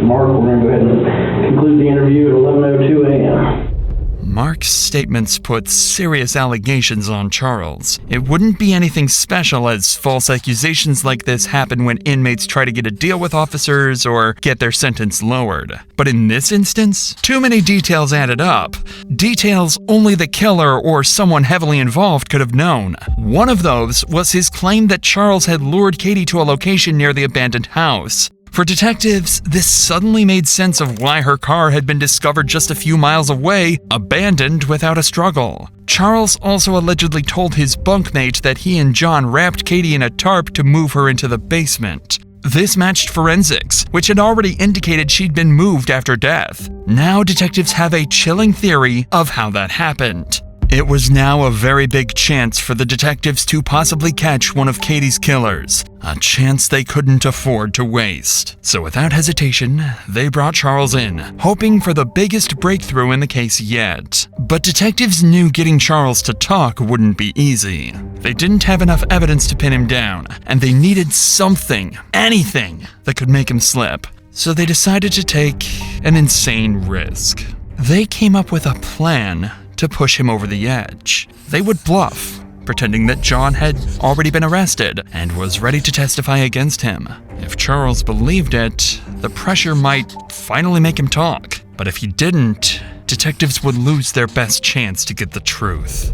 Mark, we're going to go ahead and conclude the interview at 11:02 a.m. Mark's statements put serious allegations on Charles. It wouldn't be anything special, as false accusations like this happen when inmates try to get a deal with officers or get their sentence lowered. But in this instance, too many details added up. Details only the killer or someone heavily involved could have known. One of those was his claim that Charles had lured Katie to a location near the abandoned house. For detectives, this suddenly made sense of why her car had been discovered just a few miles away, abandoned without a struggle. Charles also allegedly told his bunkmate that he and John wrapped Katie in a tarp to move her into the basement. This matched forensics, which had already indicated she'd been moved after death. Now detectives have a chilling theory of how that happened. It was now a very big chance for the detectives to possibly catch one of Katie's killers, a chance they couldn't afford to waste. So without hesitation, they brought Charles in, hoping for the biggest breakthrough in the case yet. But detectives knew getting Charles to talk wouldn't be easy. They didn't have enough evidence to pin him down, and they needed something, anything, that could make him slip. So they decided to take an insane risk. They came up with a plan to push him over the edge. They would bluff, pretending that John had already been arrested and was ready to testify against him. If Charles believed it, the pressure might finally make him talk. But if he didn't, detectives would lose their best chance to get the truth.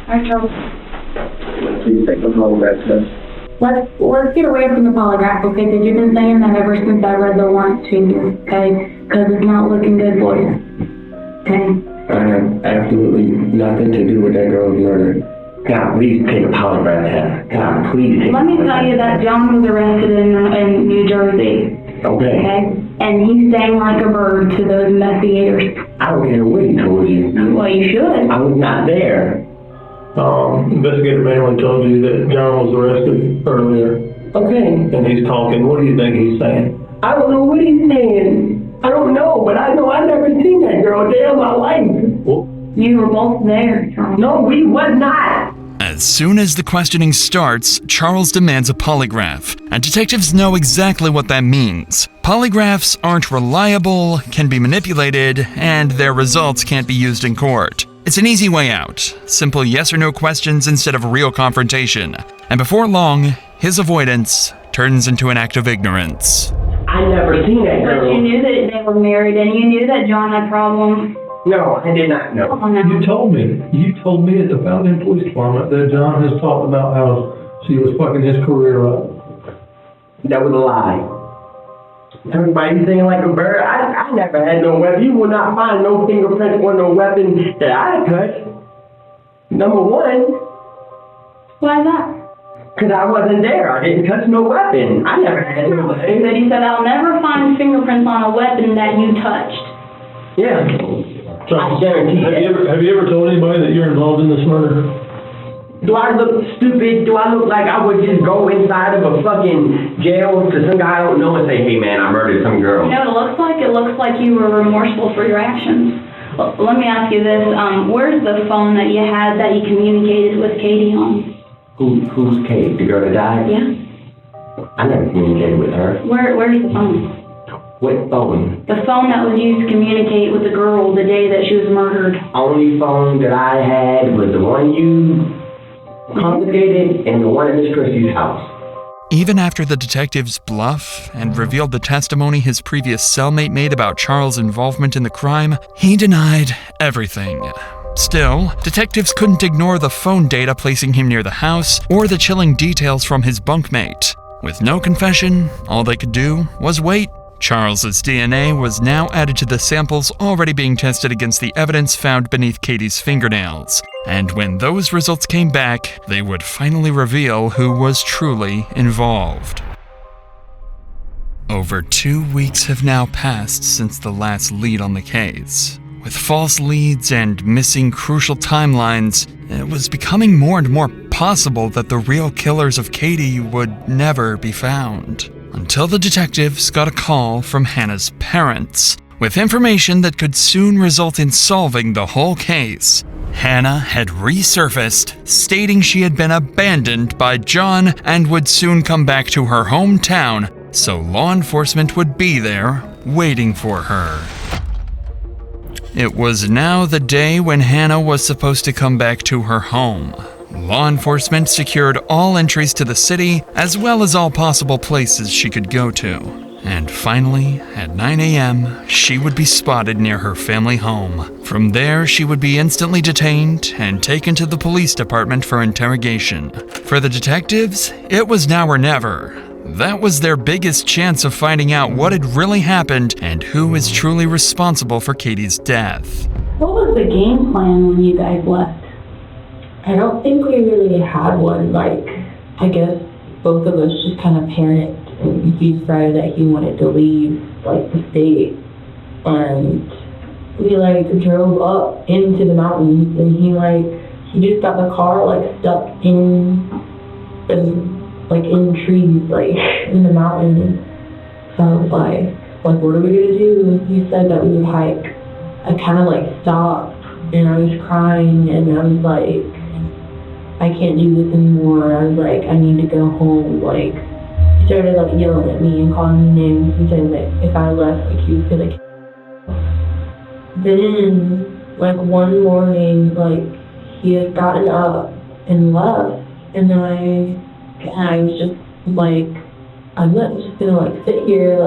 Alright, Charles. Please take the polygraph test. Let's get away from the polygraph, okay? Because you've been saying that ever since I read the warrant to you, okay? Because it's not looking good for you, okay? I have absolutely nothing to do with that girl's murder. God, please take a polygraph test. God, please take Let me tell you that John was arrested in New Jersey. Okay. And he sang like a bird to those investigators. I don't care what he told you. Well, you should. I was not there. Investigator Manuel told you that John was arrested earlier. Okay. And he's talking. What do you think he's saying? I don't know what he's saying. I don't know, but I know I never seen that girl a day of my life. You were both there, Charles. No, we was not. As soon as the questioning starts, Charles demands a polygraph, and detectives know exactly what that means. Polygraphs aren't reliable, can be manipulated, and their results can't be used in court. It's an easy way out. Simple yes or no questions instead of real confrontation. And before long, his avoidance turns into an act of ignorance. I never seen that girl. But you knew that they were married, and you knew that John had problems. No, I did not know. You told me at the Fountain Police Department that John has talked about how she was fucking his career up. That was a lie. Everybody saying like a bird. I never had no weapon. You will not find no fingerprints or no weapon that I touched. Number one. Why is that? Because I wasn't there. I didn't touch no weapon. I never had no weapon. But he said, I'll never find fingerprints on a weapon that you touched. Yeah. So, I guarantee have you ever told anybody that you're involved in this murder? Do I look stupid? Do I look like I would just go inside of a fucking jail to some guy I don't know and say, hey man, I murdered some girl? You know, it looks like you were remorseful for your actions. Well, let me ask you this. Where's the phone that you had that you communicated with Katie on? Who's Kate? The girl that died? Yeah. I never communicated with her. Where's the phone? What phone? The phone that was used to communicate with the girl the day that she was murdered. Only phone that I had was the one you confiscated and the one in Miss Christie's house. Even after the detectives bluff and revealed the testimony his previous cellmate made about Charles' involvement in the crime, he denied everything. Still, detectives couldn't ignore the phone data placing him near the house or the chilling details from his bunkmate. With no confession, all they could do was wait. Charles's DNA was now added to the samples already being tested against the evidence found beneath Katie's fingernails. And when those results came back, they would finally reveal who was truly involved. Over 2 weeks have now passed since the last lead on the case. With false leads and missing crucial timelines, it was becoming more and more possible that the real killers of Katie would never be found. Until the detectives got a call from Hannah's parents, with information that could soon result in solving the whole case. Hannah had resurfaced, stating she had been abandoned by John and would soon come back to her hometown, so law enforcement would be there, waiting for her. It was now the day when Hannah was supposed to come back to her home. Law enforcement secured all entries to the city, as well as all possible places she could go to. And finally, at 9 a.m., she would be spotted near her family home. From there, she would be instantly detained and taken to the police department for interrogation. For the detectives, it was now or never. That was their biggest chance of finding out what had really happened and who is truly responsible for Katie's death. What was the game plan when you guys left? I don't think we really had one. I guess both of us just kind of panicked, and he decided that he wanted to leave, the state. And we, drove up into the mountains, and he just got the car, stuck in trees, in the mountains. So I was like, what are we gonna do? And he said that we would hike. I kind of, stopped, and I was crying, and I was like, I can't do this anymore. I was like, I need to go home. He started yelling at me and calling me names and saying that if I left, he was gonna kill me. Then, one morning, he had gotten up and left, and then I was just I'm not just gonna sit here.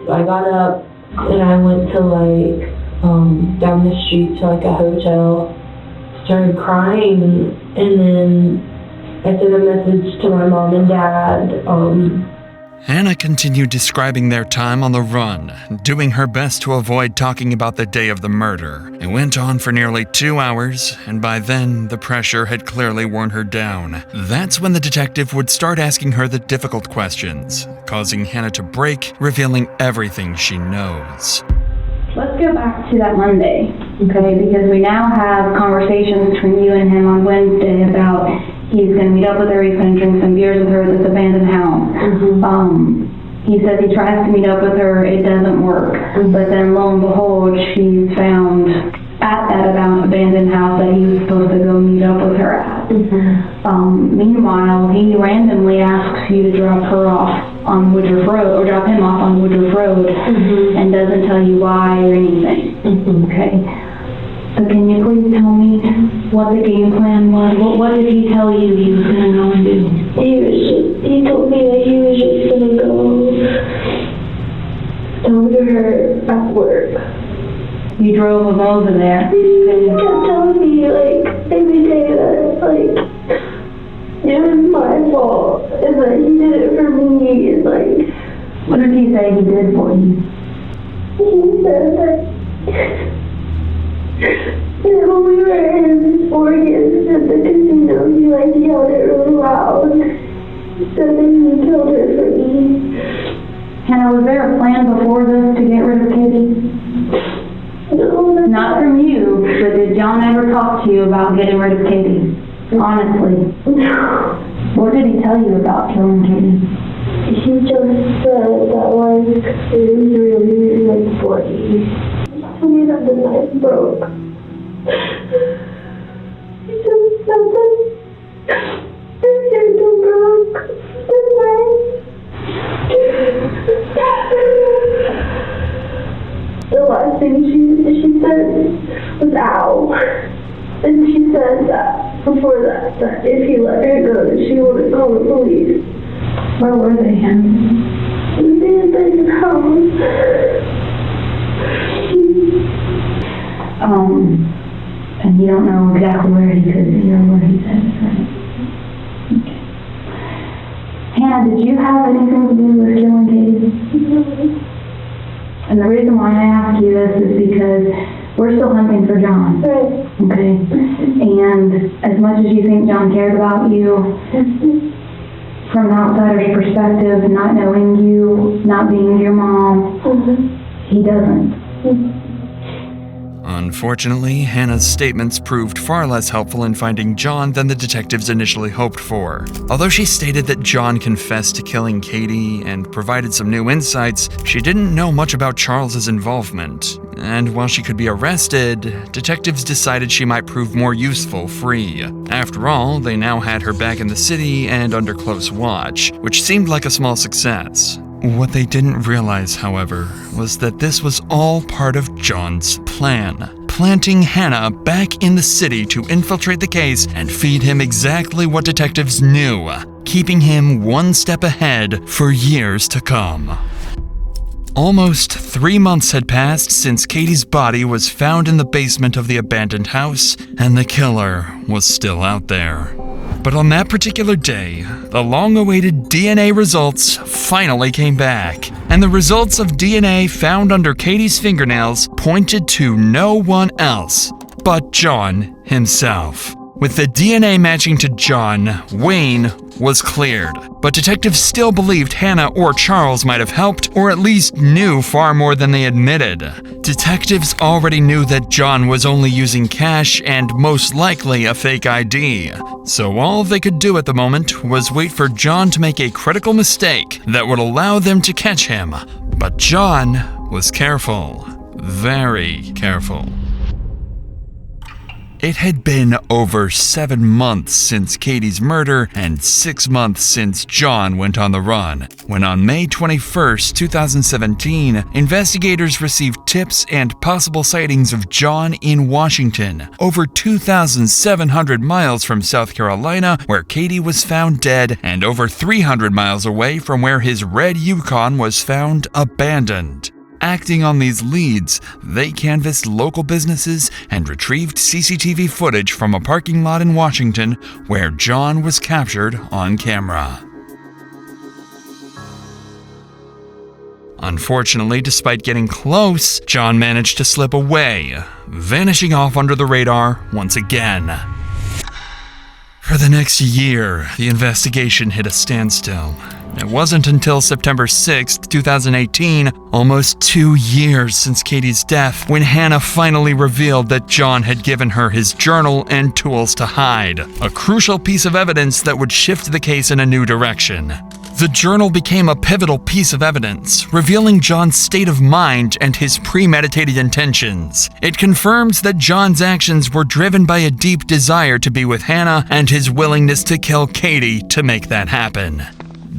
I got up and I went to down the street to a hotel, started crying, and then I sent a message to my mom and dad. Hannah continued describing their time on the run, doing her best to avoid talking about the day of the murder. It went on for nearly 2 hours, and by then, the pressure had clearly worn her down. That's when the detective would start asking her the difficult questions, causing Hannah to break, revealing everything she knows. Let's go back to that Monday, okay? Because we now have conversations between you and him on Wednesday about he's going to meet up with her, he's going to drink some beers with her at this abandoned house. He says he tries to meet up with her, it doesn't work. But then lo and behold, she's found at that abandoned house that he was supposed to go meet up with her at. Meanwhile, he randomly asks you to drop her off on Woodruff Road, or drop him off on Woodruff Road, and doesn't tell you why or anything. Okay? So can you please tell me what the game plan was? What did he tell you he was going to go and do? He told me that he was just going to go talk to her at work. You drove him over there. He kept telling me, every day that, it was my fault, and that he did it for me, and, what did he say he did for you? He said that when we were in Oregon at the casino, he yelled it really loud. He said that he killed her for me. Hannah, was there a plan before this to get rid of Katie? No. Not from you, but did John ever talk to you about getting rid of Katie? Honestly. No. What did he tell you about killing Katie? He just said that it was really funny. He told me that the knife broke. He just said that the handle broke. The knife. The last thing she said was ow. And she said that before that if he let her go, that she wouldn't call the police. Where were they, Hannah? In the abandoned house. And you don't know exactly where he could be or what he said, right? Okay. Hannah, did you have anything to do with killing Katie? And the reason why I ask you this is because we're still hunting for John. Right. Okay? And as much as you think John cared about you, from an outsider's perspective, not knowing you, not being your mom, he doesn't. Unfortunately, Hannah's statements proved far less helpful in finding John than the detectives initially hoped for. Although she stated that John confessed to killing Katie and provided some new insights, she didn't know much about Charles's involvement. And while she could be arrested, detectives decided she might prove more useful free. After all, they now had her back in the city and under close watch, which seemed like a small success. What they didn't realize, however, was that this was all part of John's plan, planting Hannah back in the city to infiltrate the case and feed him exactly what detectives knew, keeping him one step ahead for years to come. Almost 3 months had passed since Katie's body was found in the basement of the abandoned house, and the killer was still out there. But on that particular day, the long-awaited DNA results finally came back, and the results of DNA found under Katie's fingernails pointed to no one else but John himself. With the DNA matching to John, Wayne was cleared, but detectives still believed Hannah or Charles might have helped, or at least knew far more than they admitted. Detectives already knew that John was only using cash and most likely a fake ID, so all they could do at the moment was wait for John to make a critical mistake that would allow them to catch him. But John was careful, very careful. It had been over 7 months since Katie's murder and 6 months since John went on the run, when on May 21st, 2017, investigators received tips and possible sightings of John in Washington, over 2,700 miles from South Carolina, where Katie was found dead, and over 300 miles away from where his red Yukon was found abandoned. Acting on these leads, they canvassed local businesses and retrieved CCTV footage from a parking lot in Washington where John was captured on camera. Unfortunately, despite getting close, John managed to slip away, vanishing off under the radar once again. For the next year, the investigation hit a standstill. It wasn't until September 6, 2018, almost 2 years since Katie's death, when Hannah finally revealed that John had given her his journal and tools to hide, a crucial piece of evidence that would shift the case in a new direction. The journal became a pivotal piece of evidence, revealing John's state of mind and his premeditated intentions. It confirms that John's actions were driven by a deep desire to be with Hannah and his willingness to kill Katie to make that happen.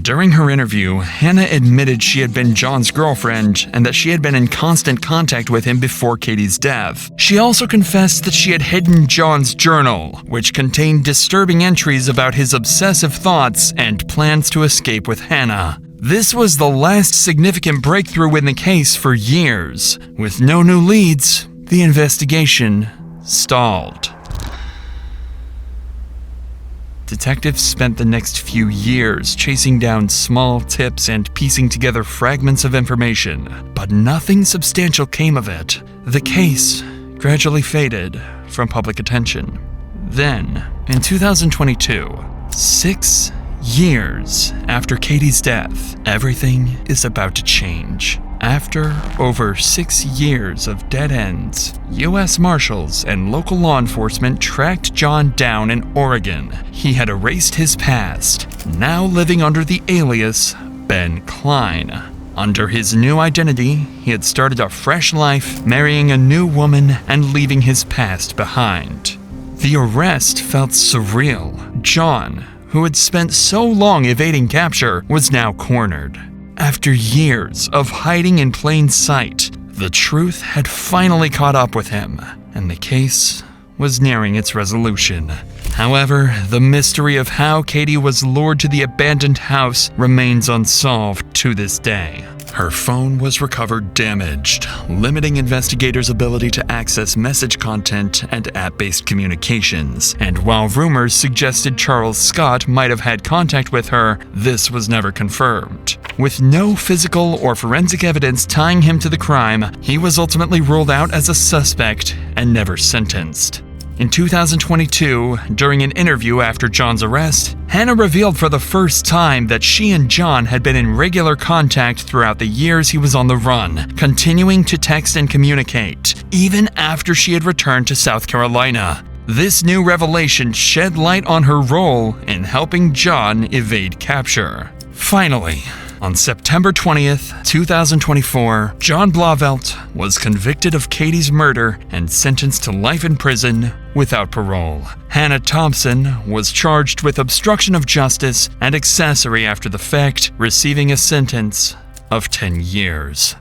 During her interview, Hannah admitted she had been John's girlfriend and that she had been in constant contact with him before Katie's death. She also confessed that she had hidden John's journal, which contained disturbing entries about his obsessive thoughts and plans to escape with Hannah. This was the last significant breakthrough in the case for years. With no new leads, the investigation stalled. Detectives spent the next few years chasing down small tips and piecing together fragments of information, but nothing substantial came of it. The case gradually faded from public attention. Then, in 2022, 6 years after Katie's death, everything is about to change. After over 6 years of dead ends, U.S. Marshals and local law enforcement tracked John down in Oregon. He had erased his past, now living under the alias Ben Klein. Under his new identity, he had started a fresh life, marrying a new woman and leaving his past behind. The arrest felt surreal. John, who had spent so long evading capture, was now cornered. After years of hiding in plain sight, the truth had finally caught up with him, and the case was nearing its resolution. However, the mystery of how Katie was lured to the abandoned house remains unsolved to this day. Her phone was recovered damaged, limiting investigators' ability to access message content and app-based communications. And while rumors suggested Charles Scott might have had contact with her, this was never confirmed. With no physical or forensic evidence tying him to the crime, he was ultimately ruled out as a suspect and never sentenced. In 2022, during an interview after John's arrest, Hannah revealed for the first time that she and John had been in regular contact throughout the years he was on the run, continuing to text and communicate, even after she had returned to South Carolina. This new revelation shed light on her role in helping John evade capture. Finally, on September 20th, 2024, John Blauvelt was convicted of Katie's murder and sentenced to life in prison without parole. Hannah Thompson was charged with obstruction of justice and accessory after the fact, receiving a sentence of 10 years.